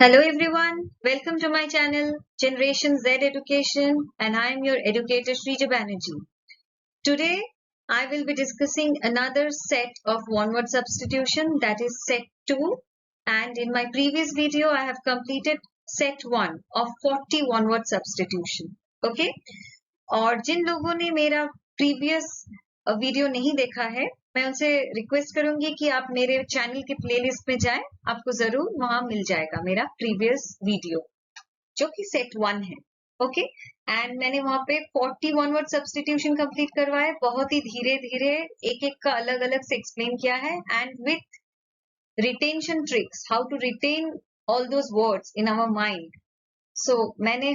Hello everyone, welcome to my channel Generation Z Education and I am your educator Shrija Banerjee. Today I will be discussing another set of one-word substitution, that is set 2, and in my previous video I have completed set 1 of 40 one-word substitution. Okay? और जिन लोगों ने मेरा previous video नहीं देखा है, मैं उनसे request करूंगी कि आप मेरे चैनल के प्लेलिस्ट में जाएं, आपको जरूर वहां मिल जाएगा मेरा प्रीवियस वीडियो जो कि सेट 1 है. ओके, एंड मैंने वहां पे 41 वर्ड सब्स्टिट्यूशन कंप्लीट करवाया. बहुत ही धीरे धीरे एक एक का अलग अलग से एक्सप्लेन किया है and with retention tricks, how to retain all those words in our mind. So मैंने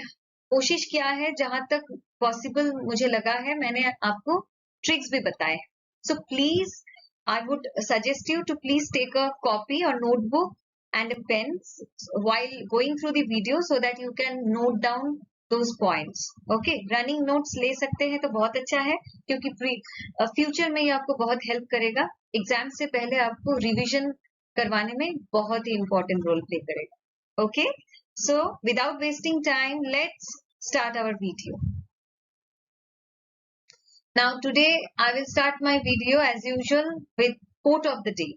कोशिश किया है, जहां तक पॉसिबल मुझे लगा है मैंने आपको ट्रिक्स भी बताए. So please I would suggest you to please take a copy or notebook and a pen while going through the video so that you can note down those points. Okay, running notes ले सकते हैं तो बहुत अच्छा है, क्योंकि future में ये आपको बहुत हेल्प करेगा. एग्जाम से पहले आपको रिवीजन करवाने में बहुत ही इंपॉर्टेंट रोल प्ले करेगा. Okay, so without wasting time, let's start our video. Now today I will start my video as usual with quote of the day.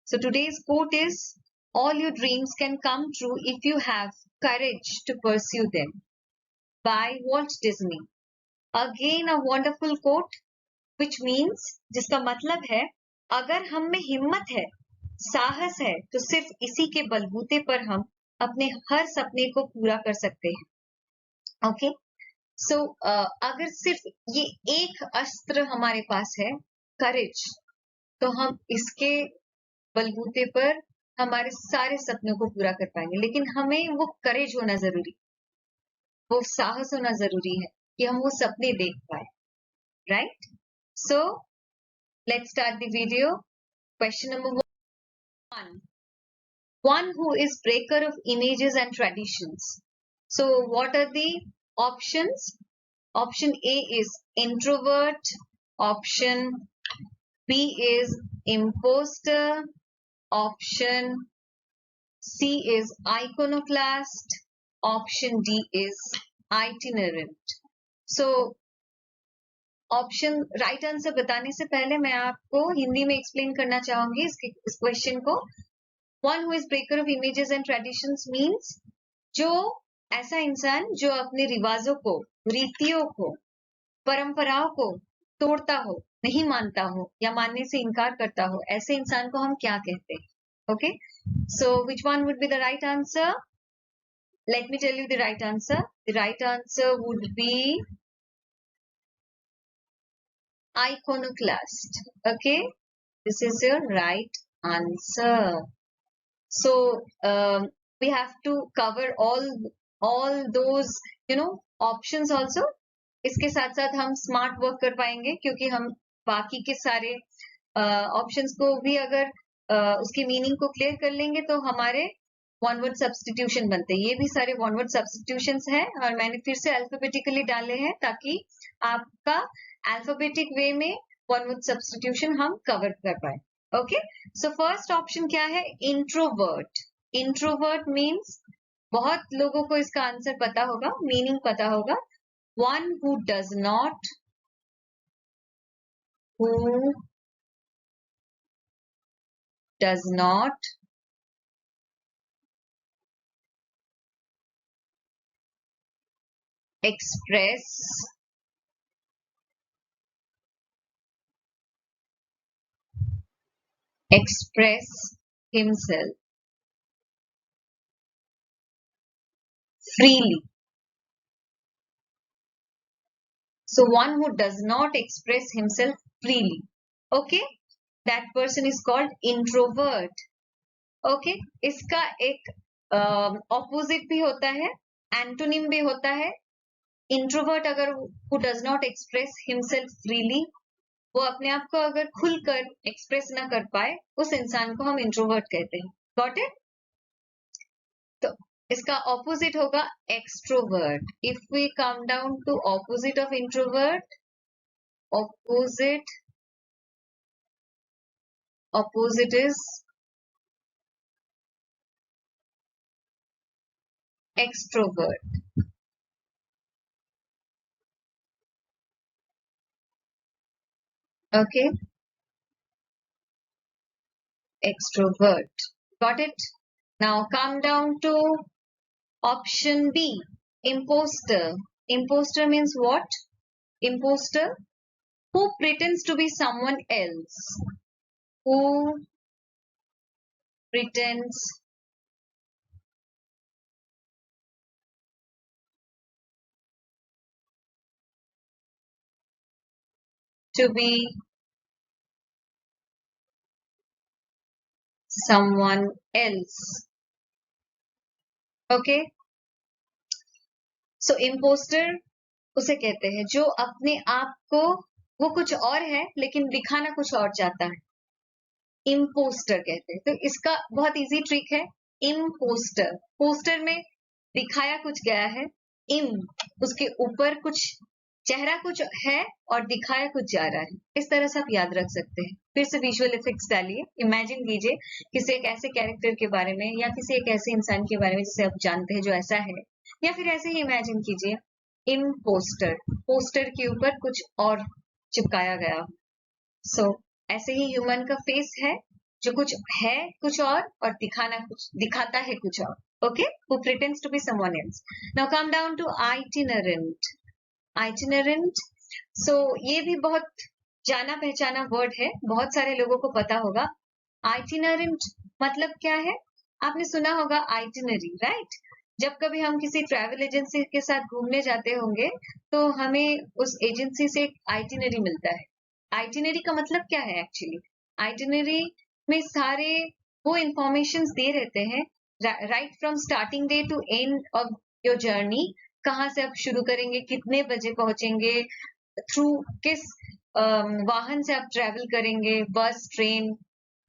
So today's quote is, all your dreams can come true if you have courage to pursue them, by Walt Disney. Again a wonderful quote which means, जिसका मतलब है अगर हम में हिम्मत है, साहस है, तो सिर्फ इसी के बलबूते पर हम अपने हर सपने को पूरा कर सकते हैं. ओके, सो अगर सिर्फ ये एक अस्त्र हमारे पास है, करेज, तो हम इसके बलबूते पर हमारे सारे सपनों को पूरा कर पाएंगे. लेकिन हमें वो करेज होना जरूरी, वो साहस होना जरूरी है कि हम वो सपने देख पाए. Right? So let's start the video. Question number 1. One who is breaker of images and traditions. So what are the options? Option A is introvert, option B is imposter, option C is iconoclast, option D is itinerant. So option right answer बताने से पहले मैं आपको हिंदी में explain करना चाहूंगी इस question को. One who is breaker of images and traditions means जो ऐसा इंसान जो अपने रिवाजों को, रीतियों को, परंपराओं को तोड़ता हो, नहीं मानता हो या मानने से इनकार करता हो, ऐसे इंसान को हम क्या कहते हैं. Okay, so which one would be the right answer? Let me tell you the right answer. The right answer would be iconoclast. Okay, this is your right answer. So we have to cover all those options also. इसके साथ साथ हम smart work कर पाएंगे, क्योंकि हम बाकी के सारे ऑप्शंस को भी अगर उसकी मीनिंग को क्लियर कर लेंगे तो हमारे वन वर्ड सब्स्टिट्यूशन बनते हैं. ये भी सारे वन वर्ड सब्स्टिट्यूशंस हैं और मैंने फिर से अल्फाबेटिकली डाले हैं ताकि आपका अल्फाबेटिक वे में वन वर्ड सब्स्टिट्यूशन हम कवर कर पाए. ओके, सो फर्स्ट ऑप्शन क्या है? इंट्रोवर्ट. इंट्रोवर्ट मीन्स बहुत लोगों को इसका आंसर पता होगा, मीनिंग पता होगा. One who does not express himself freely. So one who does not express himself freely. Okay, that person is called introvert. Okay, इसका एक ऑपोजिट भी होता है, एंटोनिम भी होता है. इंट्रोवर्ट अगर who does not express himself freely, वो अपने आप को अगर खुलकर एक्सप्रेस ना कर पाए, उस इंसान को हम इंट्रोवर्ट कहते हैं. Got it? तो इसका ऑपोजिट होगा extrovert. If we come down to opposite of introvert, opposite is extrovert. Okay, extrovert. Got it? Now come down to option B, imposter. Imposter means what? Imposter who pretends to be someone else. Who pretends to be someone else. Okay, so imposter उसे कहते हैं जो अपने आप को वो कुछ और है लेकिन दिखाना कुछ और चाहता है, इम्पोस्टर कहते हैं। तो इसका बहुत इजी ट्रिक है, इम्पोस्टर, पोस्टर में दिखाया कुछ गया है, इम उसके ऊपर कुछ चेहरा कुछ है और दिखाया कुछ जा रहा है, इस तरह से आप याद रख सकते हैं। फिर से विजुअल इफेक्ट्स डालिए, इमेजिन कीजिए किसी एक ऐसे कैरेक्टर के बारे में या किसी एक ऐसे इंसान के बारे में जिसे आप जानते हैं जो ऐसा है, या फिर ऐसे ही इमेजिन कीजिए इम्पोस्टर, पोस्टर के ऊपर कुछ और चिपकाया गया। सो ऐसे ही ह्यूमन का फेस है जो कुछ है कुछ और दिखाना कुछ दिखाता है कुछ और। Okay, who pretends to be someone else. Now come down to itinerant. Itinerant, so ये भी बहुत जाना पहचाना वर्ड है, बहुत सारे लोगों को पता होगा। Itinerant मतलब क्या है? आपने सुना होगा आइटिनरी, राइट? जब कभी हम किसी ट्रैवल एजेंसी के साथ घूमने जाते होंगे तो हमें उस एजेंसी से एक आइटिनरी मिलता है। आइटिनरी का मतलब क्या है एक्चुअली? आइटिनरी में सारे वो इंफॉर्मेशन दे रहते हैं, right from starting day to end of your journey. कहाँ से आप शुरू करेंगे, कितने बजे पहुंचेंगे, थ्रू किस वाहन से आप ट्रेवल करेंगे, बस, ट्रेन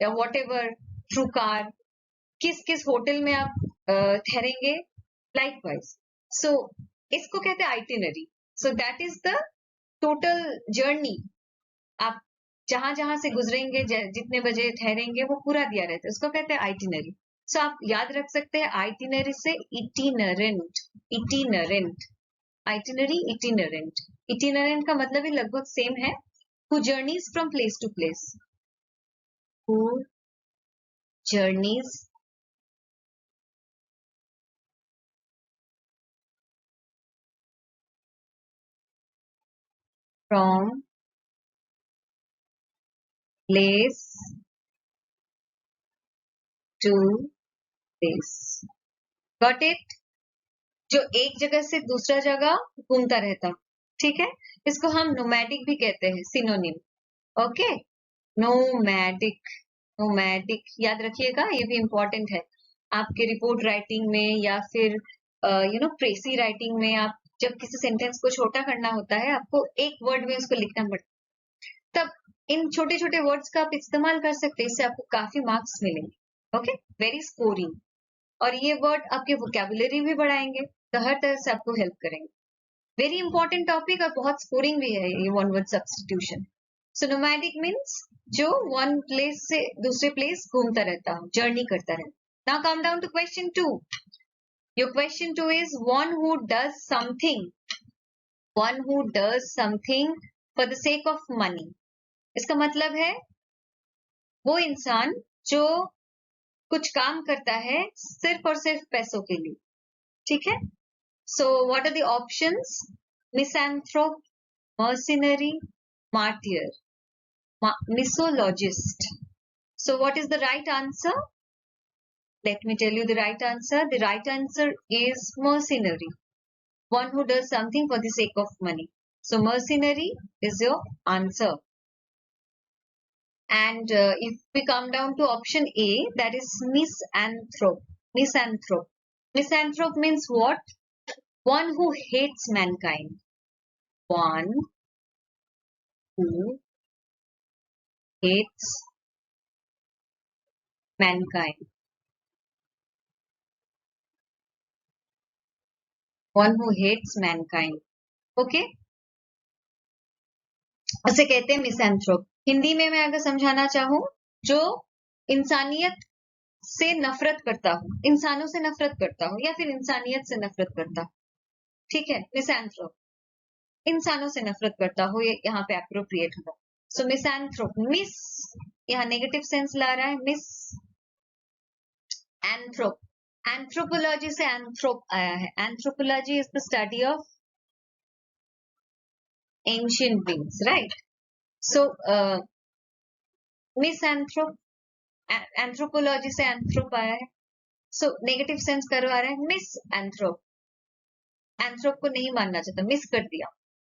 या वॉट एवर, थ्रू कार, किस किस होटल में आप ठहरेंगे, लाइकवाइज। सो इसको कहते हैं itinerary. So that is the total journey, आप जहां जहां से गुजरेंगे, जितने बजे ठहरेंगे, वो पूरा दिया रहता है, उसको कहते हैं आइटिनरी। सो आप याद रख सकते हैं आइटिनरी से itinerant, itinerant, itinerary, itinerant. Itinerant का मतलब ही लगभग सेम है, who journeys from place to place, who journeys from place to place. Got it? जो एक जगह से दूसरा जगह घूमता रहता, ठीक है, इसको हम नोमैडिक भी कहते हैं, सिनोनिम। ओके, नोमैडिक, नोमैडिक याद रखिएगा, ये भी इंपॉर्टेंट है आपके रिपोर्ट राइटिंग में या फिर प्रेसी राइटिंग में। आप जब किसी सेंटेंस को छोटा करना होता है, आपको एक वर्ड में उसको लिखना पड़ता है, तब इन छोटे छोटे वर्ड्स का आप इस्तेमाल कर सकते हैं, इससे आपको काफी मार्क्स मिलेंगे। ओके, वेरी स्कोरिंग, और ये वर्ड आपके वोकेबुलरी भी बढ़ाएंगे, तो हर तरह से आपको हेल्प करेंगे। वेरी इंपॉर्टेंट टॉपिक और बहुत स्कोरिंग भी है ये one word substitution. So nomadic means जो वन प्लेस से दूसरे प्लेस घूमता रहता हो, जर्नी करता रहता। Now come down to question 2. Your question 2 is one who does something, one who does something for the sake of money. इसका मतलब है वो इंसान जो कुछ काम करता है सिर्फ और सिर्फ पैसों के लिए, ठीक है। So what are the options? Misanthrope, mercenary, martyr, misologist. So what is the right answer? Let me tell you the right answer. The right answer is mercenary, one who does something for the sake of money. So mercenary is your answer. And if we come down to option A, that is misanthrope. Misanthrope. Misanthrope means what? One who hates mankind. One who hates mankind. One who hates mankind. Okay? उसे कहते हैं misanthrope. Hindi में मैं अगर समझाना चाहूं, जो इंसानियत से नफरत करता हूँ, इंसानों से नफरत करता हूँ या फिर इंसानियत से नफरत करता हूँ, ठीक है। मिसैंथ्रोप, इंसानों से नफरत करता हो, ये यहाँ पे एप्रोप्रिएट होगा। सो मिसैंथ्रोप, मिस यहाँ नेगेटिव सेंस ला रहा है, मिस एंथ्रोप, एंथ्रोपोलॉजी से एंथ्रोप आया है। Anthropology is the study of ancient beings, right. So misanthrope, anthropology से एंथ्रोप आया है, सो नेगेटिव सेंस करवा रहा है। मिस एंथ्रोप, एंथ्रोप को नहीं मानना चाहता, मिस कर दिया,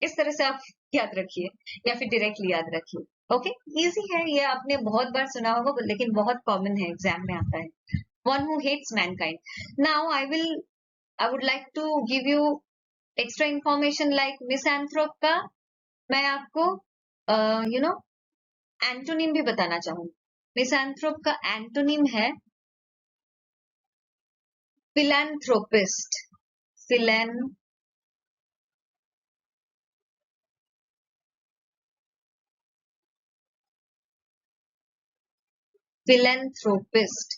इस तरह से आप याद रखिए या फिर डायरेक्टली याद रखिए। ओके, इजी है, ये आपने बहुत बार सुना होगा लेकिन बहुत कॉमन है, एग्जाम में आता है। One who hates mankind. Now I would like to give you extra information like misanthrope का मैं आपको यू नो एंटोनिम भी बताना चाहूंगी। मिसैंथ्रोप का एंटोनिम है फिलैंथ्रोपिस्ट, फिलैंथ्रोपिस्ट,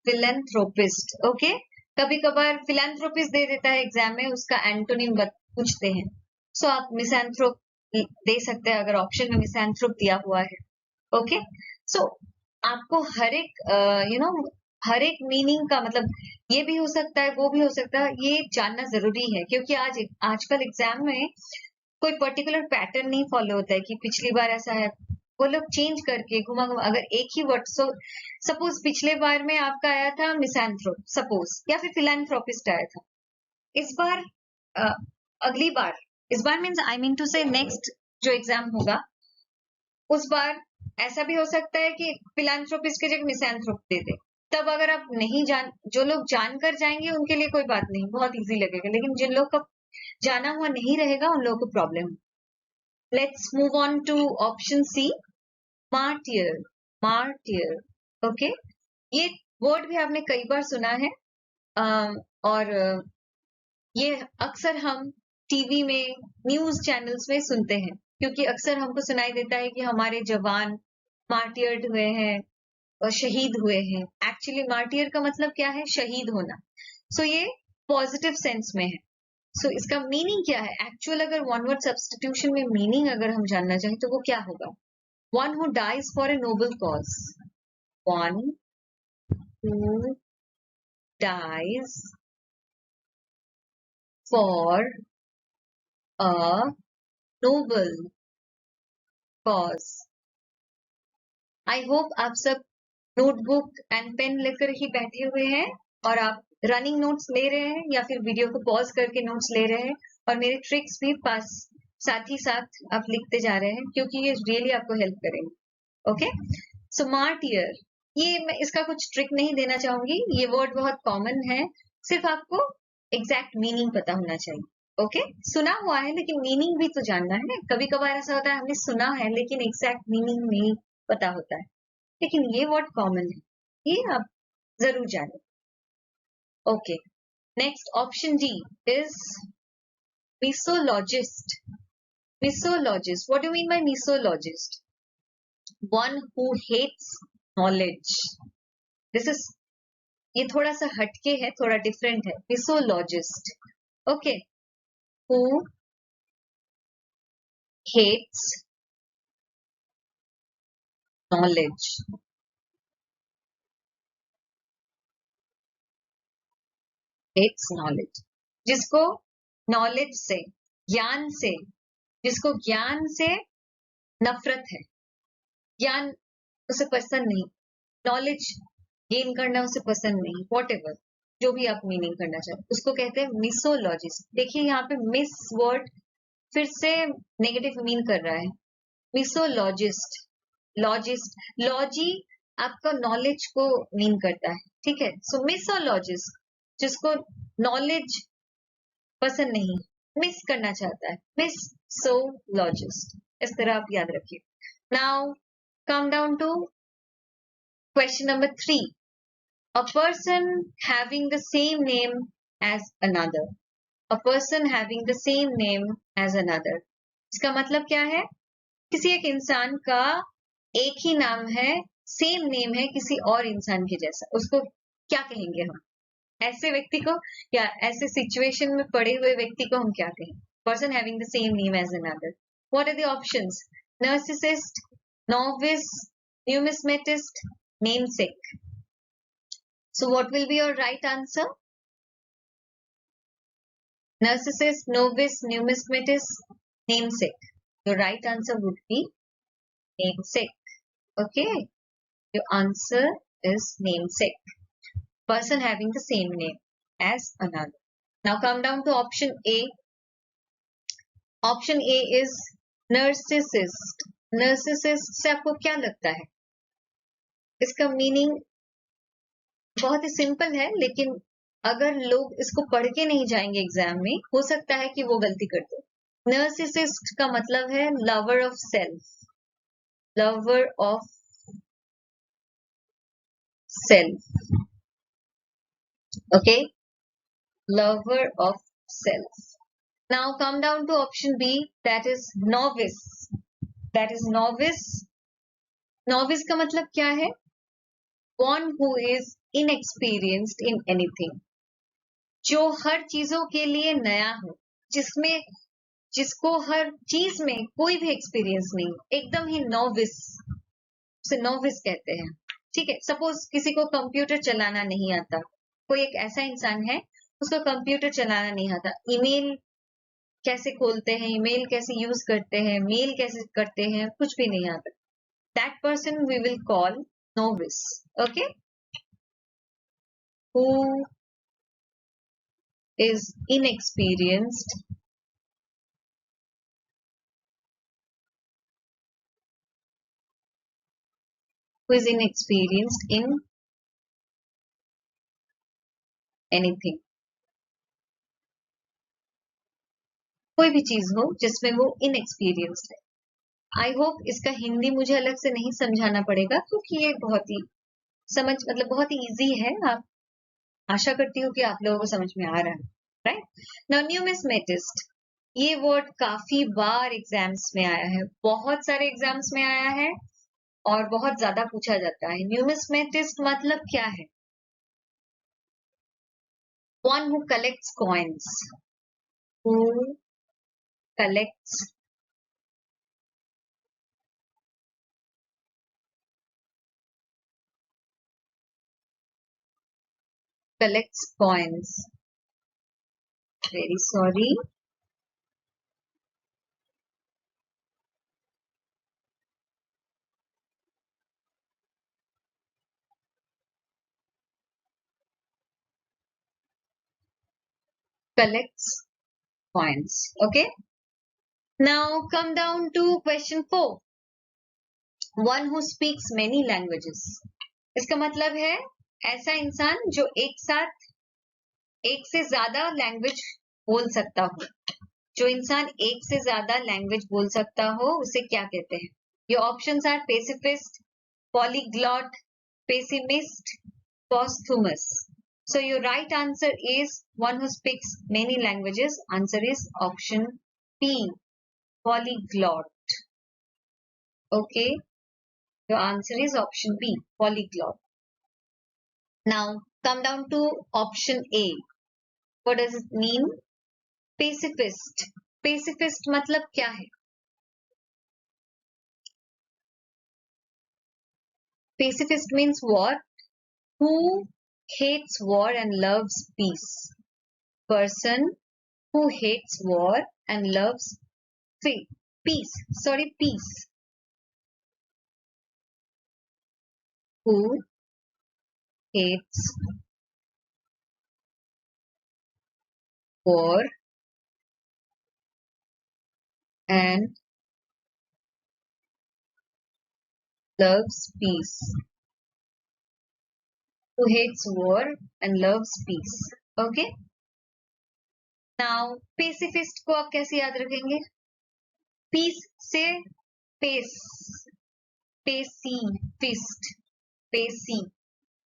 फिलैंथ्रोपिस्ट, ओके। कभी कभार फिलैंथ्रोपिस्ट दे देता है एग्जाम में, उसका एंटोनिम पूछते हैं, सो आप मिसैंथ्रोप दे सकते हैं अगर ऑप्शन में मिसैंथ्रोप दिया हुआ है। ओके, सो आपको हर एक हर एक मीनिंग का मतलब ये भी हो सकता है, वो भी हो सकता है, ये जानना जरूरी है क्योंकि आजकल एग्जाम में कोई पर्टिकुलर पैटर्न नहीं फॉलो होता है कि पिछली बार ऐसा है, वो लोग चेंज करके घुमा घुमा अगर एक ही वर्ड, सपोज पिछले बार में आपका आया था मिसैंथ्रोप सपोज, या फिर फिलैंथ्रोपिस्ट आया था, इस बार अगली बार, इस बार means I mean to say next जो एग्जाम होगा उस बार ऐसा भी हो सकता है कि फिलैंथ्रोपिस्ट की जगह मिसैंथ्रोप दे दे। तब अगर आप नहीं जो लोग जानकर जाएंगे उनके लिए कोई बात नहीं, बहुत इजी लगेगा, लेकिन जिन लोग का जाना हुआ नहीं रहेगा उन लोगों को problem. Let's move on to option C, martyr, martyr, okay. ये वर्ड भी आपने कई बार सुना है और ये अक्सर हम टीवी में, न्यूज चैनल्स में सुनते हैं क्योंकि अक्सर हमको सुनाई देता है कि हमारे जवान मार्टियर्ड हुए हैं और शहीद हुए हैं। एक्चुअली मार्टियर का मतलब क्या है? शहीद होना। सो ये पॉजिटिव सेंस में है। सो इसका मीनिंग क्या है? एक्चुअल अगर वन वर्ड सब्स्टिट्यूशन में मीनिंग अगर हम जानना चाहें तो वो क्या होगा? One who dies for a noble cause, one who dies for a noble cause. I hope आप सब नोटबुक एंड पेन लेकर ही बैठे हुए हैं और आप रनिंग नोट्स ले रहे हैं या फिर वीडियो को पॉज करके नोट्स ले रहे हैं और मेरे ट्रिक्स भी पास साथ ही साथ आप लिखते जा रहे हैं क्योंकि ये रियली आपको हेल्प करेंगे। ओके, सो मार्टियर, ये मैं इसका कुछ ट्रिक नहीं देना चाहूंगी, ये वर्ड बहुत कॉमन है, सिर्फ आपको एग्जैक्ट मीनिंग पता होना चाहिए। ओके, सुना हुआ है लेकिन मीनिंग भी तो जानना है। कभी कभार ऐसा होता है हमने सुना है लेकिन एग्जैक्ट मीनिंग नहीं पता होता है, लेकिन ये वर्ड कॉमन है, ये आप जरूर जाने। Okay, next option D is misologist. Misologist, what do mean by misologist? One who hates knowledge. This is, ये थोड़ा सा हटके है, थोड़ा डिफरेंट है। Misologist, okay, who hates knowledge, hates knowledge, जिसको नॉलेज से, ज्ञान से, जिसको ज्ञान से नफरत है, ज्ञान उसे पसंद नहीं, नॉलेज गेन करना उसे पसंद नहीं, वॉट एवर जो भी आप मीनिंग करना चाहते उसको कहते हैं मिसोलॉजिस्ट। देखिए यहाँ पे मिस वर्ड फिर से नेगेटिव मीन कर रहा है। मिसोलॉजिस्ट, लॉजिस्ट, लॉजी आपका नॉलेज को मीन करता है, ठीक है। सो मिसोलॉजिस्ट, जिसको नॉलेज पसंद नहीं, मिस करना चाहता है, मिसोलॉजिस्ट, इस तरह आप याद रखिए। Now come down to question number 3. A person having the same name as another. A person having the same name as another. इसका मतलब क्या है? किसी एक इंसान का एक ही नाम है सेम नेम है किसी और इंसान के जैसा, उसको क्या कहेंगे हम? ऐसे व्यक्ति को या ऐसे सिचुएशन में पड़े हुए व्यक्ति को हम क्या कहेंगे? Person having the same name as another. What are the options? Narcissist, novice, numismatist, namesake. So what will be your right answer? Narcissist, novice, numismatist, namesake. Your right answer would be namesake. Okay. Your answer is namesake. Person having the same name as another. Now come down to option A. Option A is narcissist. Narcissist से आपको क्या लगता है? इसका meaning बहुत ही simple है, लेकिन अगर लोग इसको पढ़ के नहीं जाएंगे एग्जाम में, हो सकता है कि वो गलती कर दे. नर्सिसिस्ट का मतलब है lover of self. Lover of self. Okay, lover of self. Now come down to option B, that is novice. That is novice. Novice का मतलब क्या है? One who is inexperienced in anything. जो हर चीजों के लिए नया हो, जिसको हर चीज में कोई भी एक्सपीरियंस नहीं, एकदम ही नोविस, उसे नोविस कहते हैं. ठीक है. सपोज किसी को कंप्यूटर चलाना नहीं आता, कोई एक ऐसा इंसान है उसको कंप्यूटर चलाना नहीं आता, ईमेल कैसे खोलते हैं, ईमेल कैसे यूज करते हैं, मेल कैसे करते हैं, कुछ भी नहीं आता. That person we will call novice. Okay. Who is inexperienced in anything. कोई भी चीज हो जिसमें वो इनएक्सपीरियंस्ड है. आई होप इसका हिंदी मुझे अलग से नहीं समझाना पड़ेगा, क्योंकि ये बहुत ही बहुत ही इजी है. आप आशा करती हूँ कि आप लोगों को समझ में आ रहा है. राइट. नाउ न्यूमिस्मेटिस्ट, ये वर्ड काफी बार एग्जाम्स में आया है, बहुत सारे एग्जाम्स में आया है और बहुत ज्यादा पूछा जाता है. न्यूमिस्मेटिस्ट मतलब क्या है? One who collects coins. Who collects coins. Very sorry. Collects coins. Okay. Now come down to question 4. One who speaks many languages. इसका मतलब है ऐसा इंसान जो एक साथ एक से ज्यादा लैंग्वेज बोल सकता हो. जो इंसान एक से ज्यादा लैंग्वेज बोल सकता हो उसे क्या कहते हैं? Your options are pacifist, polyglot, pessimist, posthumous. So your right answer is one who speaks many languages. Answer is option B, polyglot. Okay, your answer is option B, polyglot. Now come down to option A. What does it mean? Pacifist. Pacifist मतलब क्या है? Pacifist means what? Who hates war and loves peace. Person who hates war and loves peace. Who hates war and loves peace. Who hates war and loves peace. Okay. Now pacifist को आप कैसे याद रखेंगे? Piece से pace,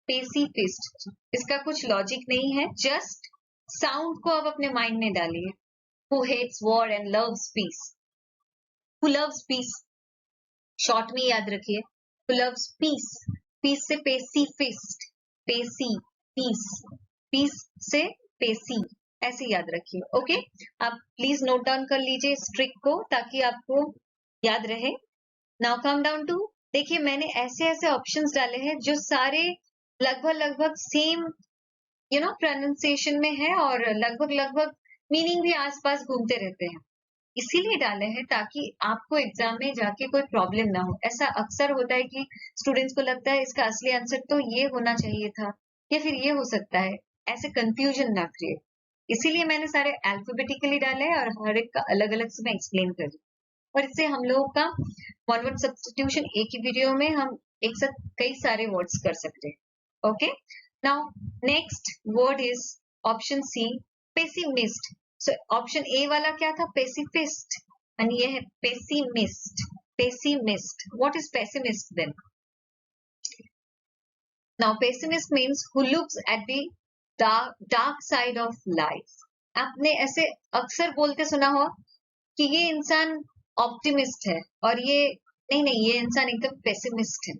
pacifist. इसका कुछ logic नहीं है, जस्ट साउंड को आप अपने माइंड में डालिए. Who hates war and loves peace. Who loves peace. Short में याद रखिए. who loves peace. Peace से pacifist, पेसी, peace, peace से पेसी, ऐसे याद रखिए. ओके, आप प्लीज नोट डाउन कर लीजिए इस ट्रिक को ताकि आपको याद रहे. नाउ कम डाउन टू, देखिए मैंने ऐसे ऐसे ऑप्शंस डाले हैं जो सारे लगभग सेम प्रोनाउंसिएशन में है और लगभग मीनिंग भी आसपास घूमते रहते हैं. इसीलिए डाले हैं ताकि आपको एग्जाम में जाके कोई प्रॉब्लम ना हो. ऐसा अक्सर होता है कि स्टूडेंट्स को लगता है इसका असली आंसर तो ये होना चाहिए था या फिर ये हो सकता है, ऐसे कंफ्यूजन ना क्रिएट. इसीलिए मैंने सारे अल्फाबेटिकली डाले हैं और हर एक का अलग अलग से मैं एक्सप्लेन कर रही हूँ. और इससे हम लोगों का वन वर्ड सब्स्टिट्यूशन एक ही वीडियो में हम एक साथ कई सारे वर्ड्स कर सकते हैं. Okay, now next word is option C, pessimist. So option A वाला क्या था, पेसिफिस्ट, and ये है pessimist. Pessimist. What is pessimist then? Now pessimist means who looks at the dark side of life. आपने ऐसे अक्सर बोलते सुना हो कि ये इंसान ऑप्टिमिस्ट है और ये नहीं, ये इंसान एकदम पेसिमिस्ट है.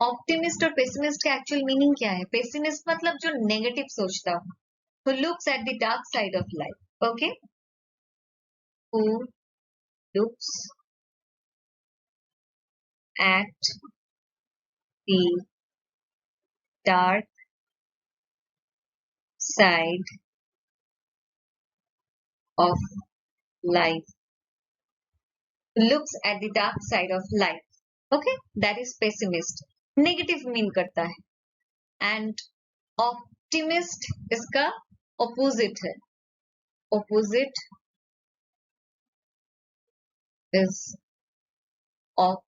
ऑप्टिमिस्ट और पेसिमिस्ट का एक्चुअल मीनिंग क्या है? पेसिमिस्ट मतलब जो नेगेटिव सोचता हो, who looks at the dark side of life. Okay, who looks at the dark side of life. Looks at the dark side of life. Okay, that is pessimist. Negative mean करता है. And optimist इसका opposite है. Opposite is optimist.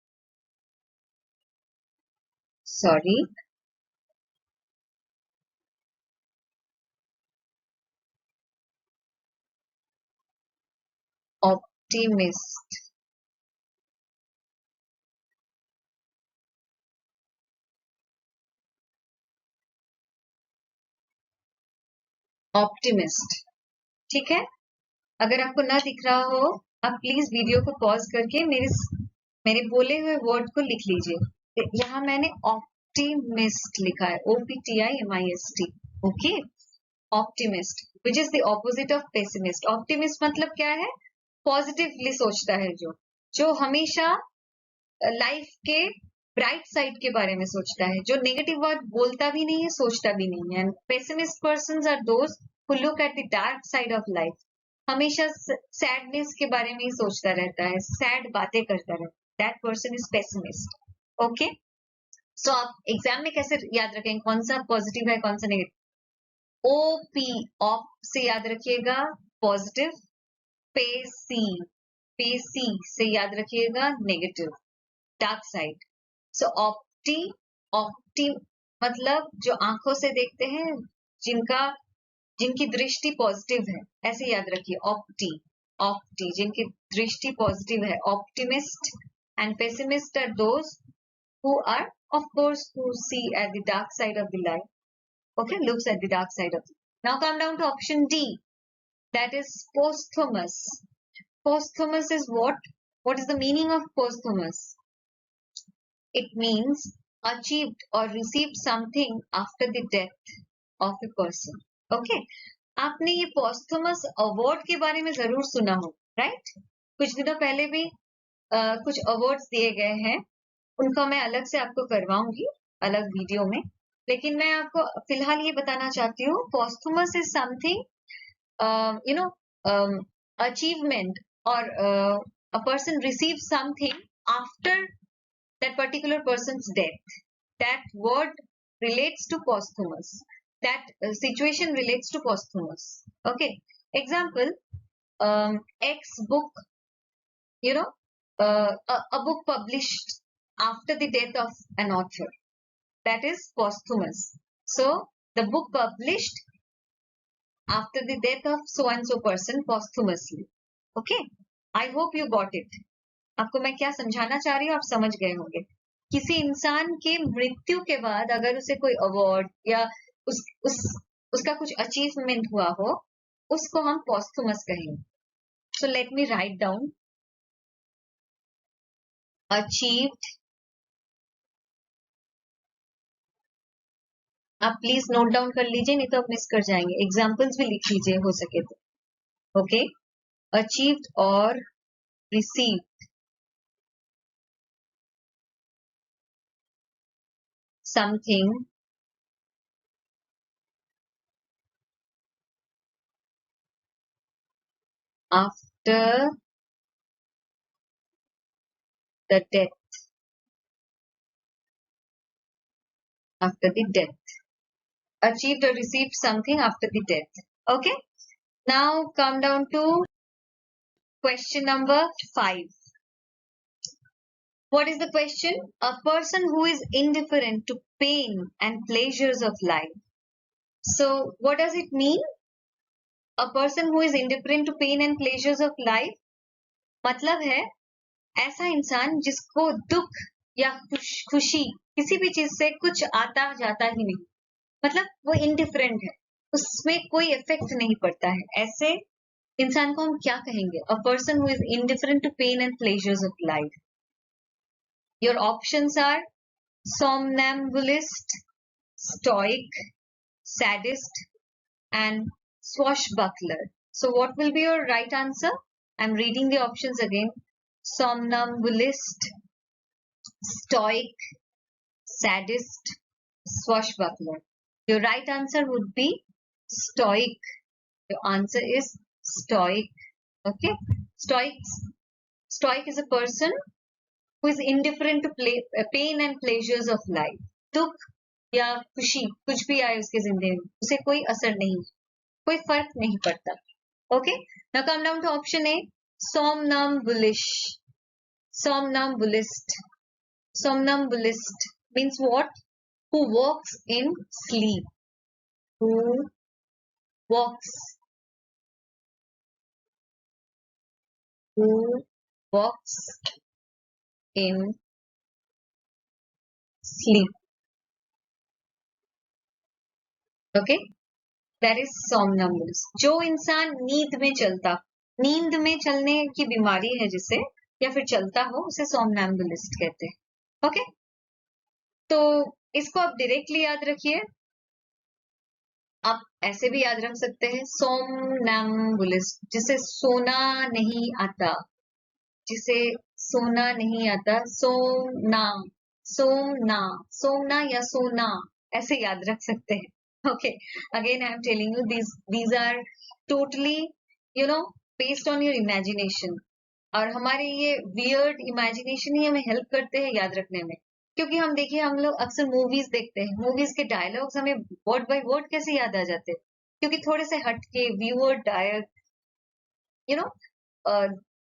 Optimist. ठीक है, अगर आपको ना दिख रहा हो आप प्लीज वीडियो को पॉज करके मेरे बोले हुए वर्ड को लिख लीजिए. यहाँ मैंने ऑप्टिमिस्ट लिखा है, OPTIMIST. Okay, optimist which is the opposite of pessimist. Optimist मतलब क्या है? पॉजिटिवली सोचता है, जो हमेशा लाइफ के ब्राइट साइड के बारे में सोचता है, जो नेगेटिव वर्ड बोलता भी नहीं है, सोचता भी नहीं है. And pessimist persons are those who look at the dark side of life. हमेशा सैडनेस के बारे में ही सोचता रहता है, सैड बातें करता रहता है. That person is pessimist. Okay, so आप एग्जाम में कैसे याद रखेंगे कौन सा पॉजिटिव है कौन सा नेगेटिव? OP, ऑप से याद रखिएगा पॉजिटिव. पेसी से याद रखिएगा नेगेटिव, डार्क साइड. सो ऑप्टी मतलब जो आंखों से देखते हैं, जिनकी दृष्टि पॉजिटिव है, ऐसे याद रखिए. ऑप्टी जिनकी दृष्टि पॉजिटिव है, optimist. And pessimist are those who are of course who see at the dark side of the life. Okay, looks at the dark side of it. Now come down to option D, that is posthumous. Posthumous is what is the meaning of posthumous? It means achieved or received something after the death of a person. Okay, आपने ये posthumous award के बारे में जरूर सुना हो, right? कुछ दिनों पहले भी कुछ अवार्ड्स दिए गए हैं, उनका मैं अलग से आपको करवाऊंगी अलग वीडियो में. लेकिन मैं आपको फिलहाल ये बताना चाहती हूँ, posthumous is something achievement or a person receives something after that particular person's death. That word relates to posthumous. That situation relates to posthumous. Okay, example, X book, a book published after the death of an author, that is posthumous. So the book published after the death of so and so person posthumously. Okay, I hope you got it. आपको मैं क्या समझाना चाह रही हूँ आप समझ गए होंगे. किसी इंसान के मृत्यु के बाद अगर उसे कोई अवार्ड या उसका कुछ अचीवमेंट हुआ हो, उसको हम posthumous कहेंगे. So let me write down. Achieved आप प्लीज नोट डाउन कर लीजिए, नहीं तो आप मिस कर जाएंगे. एग्जाम्पल्स भी लिख लीजिए हो सके तो. ओके. अचीव्ड और received something after the death. After the death. Achieved or received something after the death. Okay. Now come down to question number 5. What is the question? A person who is indifferent to pain and pleasures of life. So what does it mean? A person who is indifferent to pain and pleasures of life. मतलब है ऐसा इंसान जिसको दुख या खुशी किसी भी चीज से कुछ आता जाता ही नहीं, मतलब वो इंडिफरेंट है, उसमें कोई इफेक्ट नहीं पड़ता है. ऐसे इंसान को हम क्या कहेंगे? A person who is indifferent to pain and pleasures of life. Your options are somnambulist, stoic, sadist and swashbuckler. So what will be your right answer? I'm reading the options again. Somnambulist, stoic, sadist, swashbuckler. Your right answer would be stoic. Your answer is stoic. Okay. Stoic is a person who is indifferent to pain and pleasures of life. दुख या खुशी कुछ भी आए उसके जिंदगी में उसे कोई असर नहीं, कोई फर्क नहीं पड़ता. Okay. Now come down to option A. Somnambulish. Somnambulist. Somnambulist means what? Who walks in sleep. Who walks. Who walks in sleep. Okay. That is somnambulist. जो इंसान नींद में चलता, नींद में चलने की बीमारी है जिसे, या फिर चलता हो, उसे somnambulist कहते हैं. ओके. तो इसको आप डायरेक्टली याद रखिए. आप ऐसे भी याद रख सकते हैं somnambulist, जिसे सोना नहीं आता, जिसे सोना नहीं आता. सोना, सोना, सोना या सोना ऐसे याद रख सकते हैं. Okay. Again, I am telling you these are totally, based on your imagination. और हमारे ये weird imagination ही हमें help करते हैं याद रखने में. क्योंकि हम देखिए, हम लोग अक्सर मूवीज देखते हैं, मूवीज के डायलॉग्स हमें वर्ड बाय वर्ड कैसे याद आ जाते हैं, क्योंकि थोड़े से हटके व्यूअर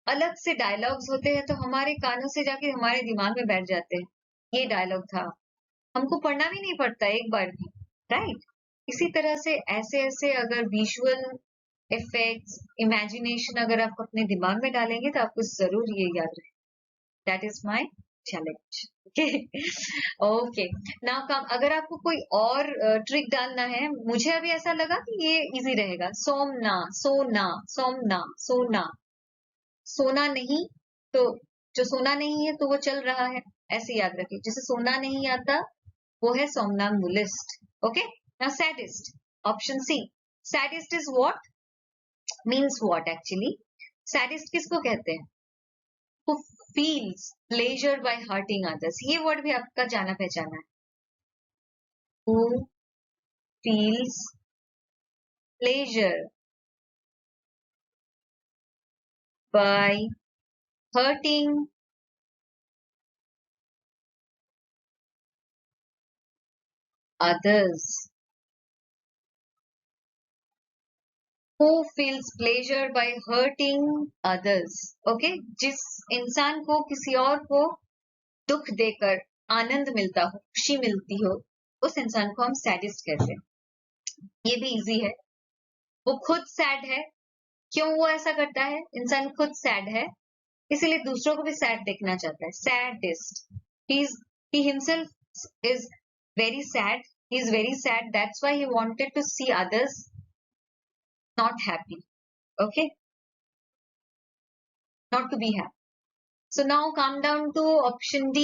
अलग से डायलॉग्स होते हैं, तो हमारे कानों से जाके हमारे दिमाग में बैठ जाते हैं. ये डायलॉग था, हमको पढ़ना भी नहीं पड़ता एक बार भी, राइट? इसी तरह से ऐसे ऐसे अगर विजुअल इफेक्ट्स, इमेजिनेशन अगर आप अपने दिमाग में डालेंगे तो आपको जरूर ये याद रहे. That is my challenge. Okay. Now come, अगर आपको कोई और ट्रिक डालना है, मुझे अभी ऐसा लगा कि ये इजी रहेगा. सोमना, सोना, सोमना, सोना. सोना नहीं, तो जो सोना नहीं है तो वो चल रहा है, ऐसे याद रखिए. जिसे सोना नहीं आता वो है somnambulist. Okay. Now sadist. Option C. Sadist is what? Means what actually? Sadist किसको कहते हैं? Who feels pleasure by hurting others. ये वर्ड भी आपका जाना पहचाना है. Who feels pleasure by hurting others. Who feels pleasure by hurting others. Okay. जिस इंसान को किसी और को दुख देकर आनंद मिलता हो, खुशी मिलती हो, उस इंसान को हम सैडिस्ट कहते हैं. ये भी इजी है. वो खुद सैड है. क्यों वो ऐसा करता है? इंसान खुद सैड है, इसीलिए दूसरों को भी सैड देखना चाहता है. Sadist. He himself is very sad. He is very sad. That's why he wanted to see others not happy. Okay. Not to be happy. So now come down to option D.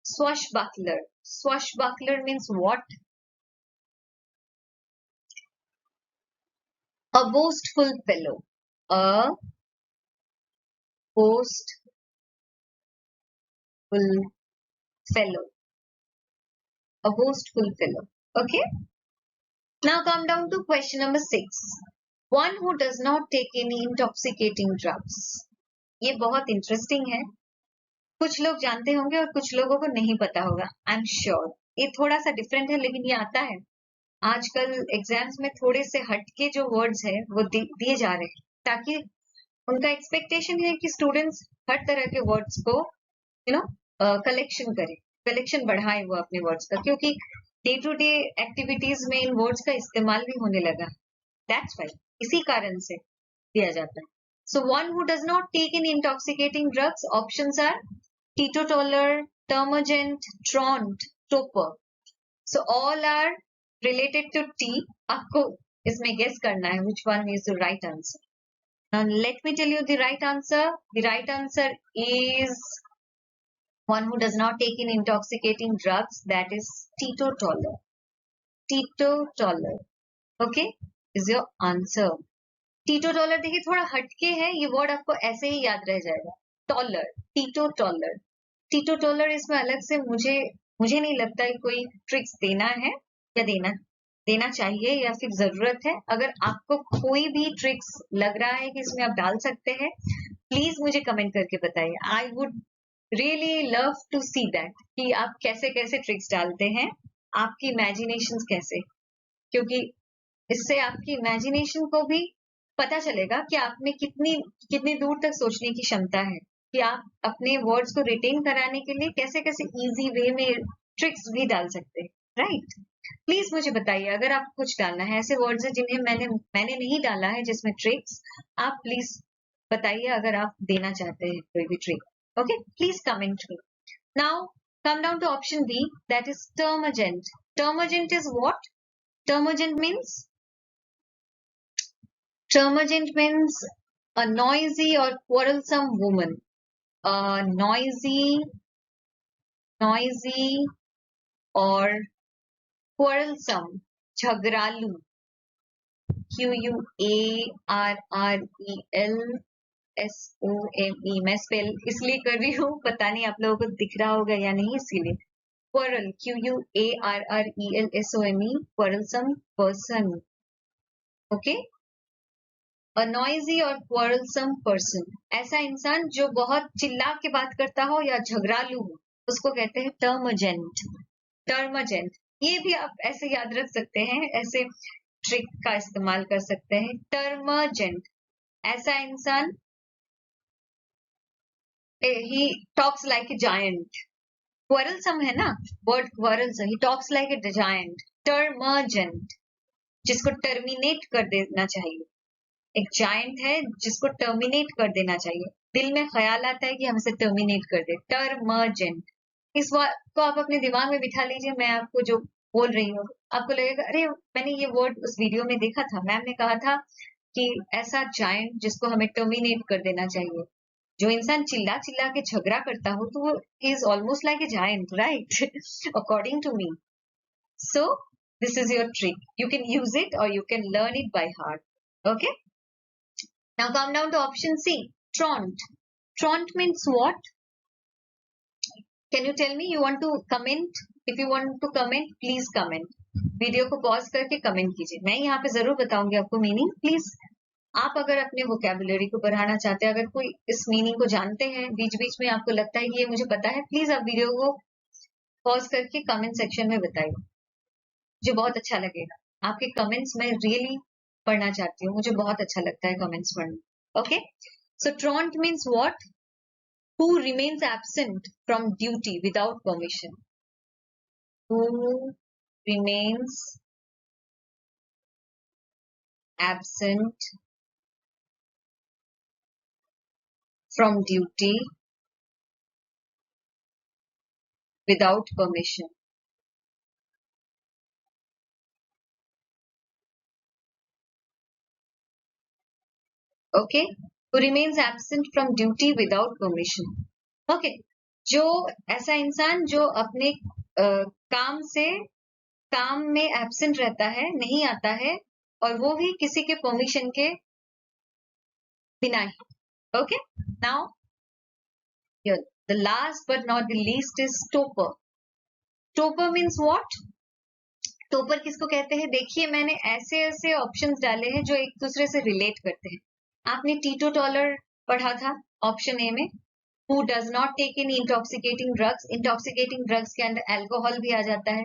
Swashbuckler. Swashbuckler means what? A boastful fellow. A boastful fellow. A boastful fellow. Okay. Now come down to question number 6. One who does not take any intoxicating drugs. ये बहुत interesting है. कुछ लोग जानते होंगे और कुछ लोगों को नहीं पता होगा. आई एम श्योर ये थोड़ा सा डिफरेंट है, लेकिन ये आता है. आजकल एग्जाम्स में थोड़े से हटके जो वर्ड्स है वो दिए जा रहे हैं, ताकि उनका एक्सपेक्टेशन है कि स्टूडेंट्स हर तरह के वर्ड्स को कलेक्शन बढ़ाए वो अपने वर्ड्स का, क्योंकि डे टू डे एक्टिविटीज में इन वर्ड्स का इस्तेमाल भी होने लगा. दैट्स वाई, इसी कारण से दिया जाता है. So one who does not take in intoxicating drugs, options are teetotaller, termagant, truant, topper. So all are related to T. आपको इसमें guess करना है which one is the right answer. Now let me tell you the right answer. The right answer is one who does not take in intoxicating drugs, that is teetotaler. Teetotaler. Okay, is your answer. Teetotaler देखिए थोड़ा हटके है, ये word आपको ऐसे ही याद रह जाएगा. Taller, teetotaler. Teetotaler इसमें अलग से मुझे नहीं लगता है कोई ट्रिक्स देना है या देना चाहिए या फिर जरूरत है. अगर आपको कोई भी ट्रिक्स लग रहा है कि इसमें आप डाल सकते हैं, प्लीज मुझे कमेंट करके बताइए. I would really love to see that कि आप कैसे कैसे ट्रिक्स डालते हैं, आपकी इमेजिनेशन कैसे, क्योंकि इससे आपकी इमेजिनेशन को भी पता चलेगा कि आप में कितनी दूर तक सोचने की क्षमता है, कि आप अपने वर्ड्स को रिटेन कराने के लिए कैसे कैसे इजी वे में ट्रिक्स भी डाल सकते हैं. राइट, प्लीज मुझे बताइए अगर आपको कुछ डालना है. ऐसे वर्ड्स हैं जिन्हें मैंने नहीं डाला है जिसमें ट्रिक्स, आप प्लीज बताइए अगर आप देना चाहते हैं कोई भी trick. Okay, please comment me. Now come down to option B, that is termagant. Termagant is what? Termagant means a noisy or quarrelsome woman. A noisy or quarrelsome, झगड़ालू. QUARRELSOME. मैं स्पेल इसलिए कर रही हूँ, पता नहीं आप लोगों को दिख रहा होगा या नहीं, इसीलिए. quarrel, QUARRELSOME, quarrelsome person. Okay, a noisy or quarrelsome person, ऐसा इंसान जो बहुत चिल्ला के बात करता हो या झगड़ालू हो, उसको कहते हैं टर्मोजेंट. टर्मोजेंट, ये भी आप ऐसे याद रख सकते हैं, ऐसे ट्रिक का इस्तेमाल कर सकते हैं. टर्मोजेंट, ऐसा इंसान, he talks like a giant. quarrelsome है ना word, quarrelsome, he talks like a giant. टर्मोजेंट, जिसको टर्मिनेट कर देना चाहिए. एक जायंट है जिसको टर्मिनेट कर देना चाहिए, दिल में ख्याल आता है कि हम इसे टर्मिनेट कर दे. टर्मोजेंट, इस बात को आप अपने दिमाग में बिठा लीजिए. मैं आपको जो बोल रही हूँ, आपको लगेगा अरे मैंने ये वर्ड उस वीडियो में देखा था, मैम ने कहा था कि ऐसा जायंट जिसको हमें टर्मिनेट कर देना चाहिए. जो इंसान चिल्ला के झगड़ा करता हो तो वो is almost like a giant, right, according to me. So this is your trick. You can use it और you can learn it by heart. Okay, now come down to option C, traunt. Traunt means what? Can you tell me? You want to comment? If you want to comment, please comment. Video को pause करके comment कीजिए. मैं यहाँ पे जरूर बताऊंगी आपको meaning. Please आप अगर अपने वोकैबुलरी को बढ़ाना चाहते हैं, अगर कोई इस मीनिंग को जानते हैं, बीच बीच में आपको लगता है कि ये मुझे पता है, प्लीज आप वीडियो को पॉज करके कमेंट सेक्शन में बताइए. मुझे बहुत अच्छा लगेगा. आपके कमेंट्स में रियली पढ़ना चाहती हूँ, मुझे बहुत अच्छा लगता है कमेंट्स पढ़ना. Okay, so truant means what? Who remains absent from duty without permission. Who remains absent from duty without permission. Okay, who remains absent from duty without permission. Okay, जो ऐसा इंसान जो अपने काम में एब्सेंट रहता है, नहीं आता है और वो भी किसी के परमिशन के बिना ही. Okay, now here the last but not the least is topper. Topper means what? Topper किसको कहते हैं? देखिए मैंने ऐसे ऐसे ऑप्शंस डाले हैं जो एक दूसरे से रिलेट करते हैं. आपने टीटोटॉलर पढ़ा था ऑप्शन ए में, who does not take any intoxicating drugs. Intoxicating drugs के अंदर अल्कोहल भी आ जाता है.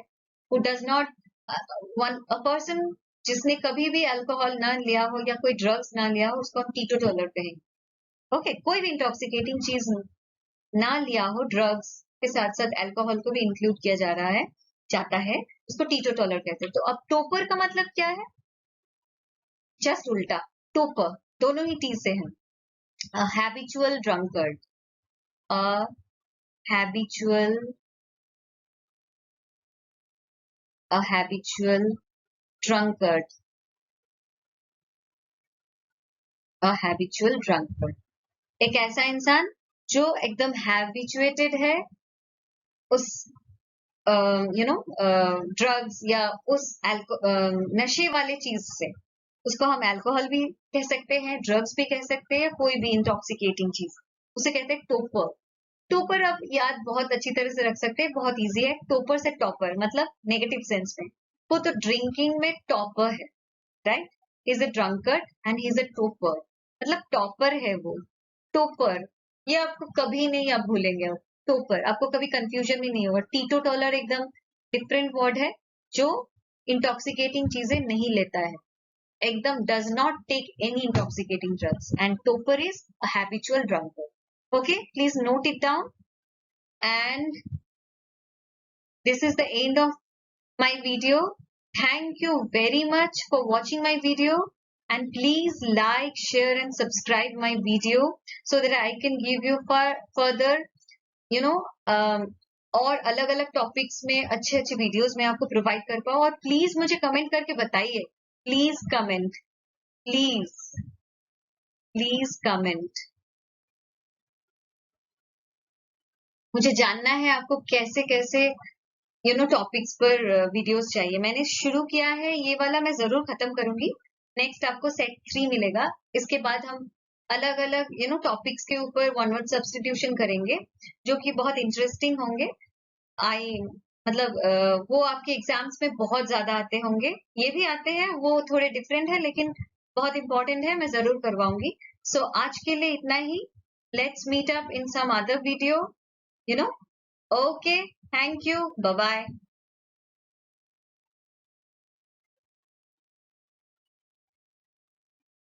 Who does not, a person जिसने कभी भी अल्कोहल ना लिया हो या कोई ड्रग्स ना लिया हो उसको हम टीटोटॉलर कहेंगे. ओके, कोई भी इंटॉक्सिकेटिंग चीज ना लिया हो, ड्रग्स के साथ साथ अल्कोहल को भी इंक्लूड किया जा रहा है, जाता है, उसको टीटोटॉलर कहते हैं. तो अब टोपर का मतलब क्या है? जस्ट उल्टा. टोपर दोनों ही टी से हैं. Habitual drunkard, habitual habitual drunkard, habitual drunkard. एक ऐसा इंसान जो एकदम हैबिचुएटेड है उस ड्रग्स या उस नशे वाले चीज से. उसको हम अल्कोहल भी कह सकते हैं, ड्रग्स भी कह सकते हैं, कोई भी इंटॉक्सिकेटिंग चीज, उसे कहते हैं टोपर. टोपर आप याद बहुत अच्छी तरह से रख सकते हैं, बहुत इजी है. टोपर से टॉपर मतलब नेगेटिव सेंस में, वो तो ड्रिंकिंग में टॉपर है, right? Is a drunkard and he is a topper, मतलब टॉपर है वो. टोपर ये आपको कभी नहीं आप भूलेंगे. टोपर आपको कभी कंफ्यूजन भी नहीं होगा. टीटोटॉलर एकदम डिफरेंट वर्ड है जो इंटॉक्सिकेटिंग चीजें नहीं लेता है, एकदम does not take any intoxicating drugs, and topper is a habitual drunkard. Okay, please note it down. And this is the end of my video. Thank you very much for watching my video, and please like, share and subscribe my video so that I can give you further और अलग अलग topics में अच्छे अच्छे videos मैं आपको provide कर पाऊँ. और प्लीज मुझे कमेंट करके बताइए, प्लीज कमेंट, प्लीज कमेंट. मुझे जानना है आपको कैसे कैसे टॉपिक्स पर वीडियोस चाहिए. मैंने शुरू किया है ये वाला, मैं जरूर खत्म करूंगी. नेक्स्ट आपको सेट 3 मिलेगा. इसके बाद हम अलग अलग टॉपिक्स के ऊपर वन वर्ड सब्स्टिट्यूशन करेंगे जो कि बहुत इंटरेस्टिंग होंगे. मतलब वो आपके एग्जाम्स में बहुत ज्यादा आते होंगे. ये भी आते हैं, वो थोड़े डिफरेंट है लेकिन बहुत इंपॉर्टेंट है, मैं जरूर करवाऊंगी. सो आज के लिए इतना ही. Let's meet up in some other video. Okay, thank you, bye bye.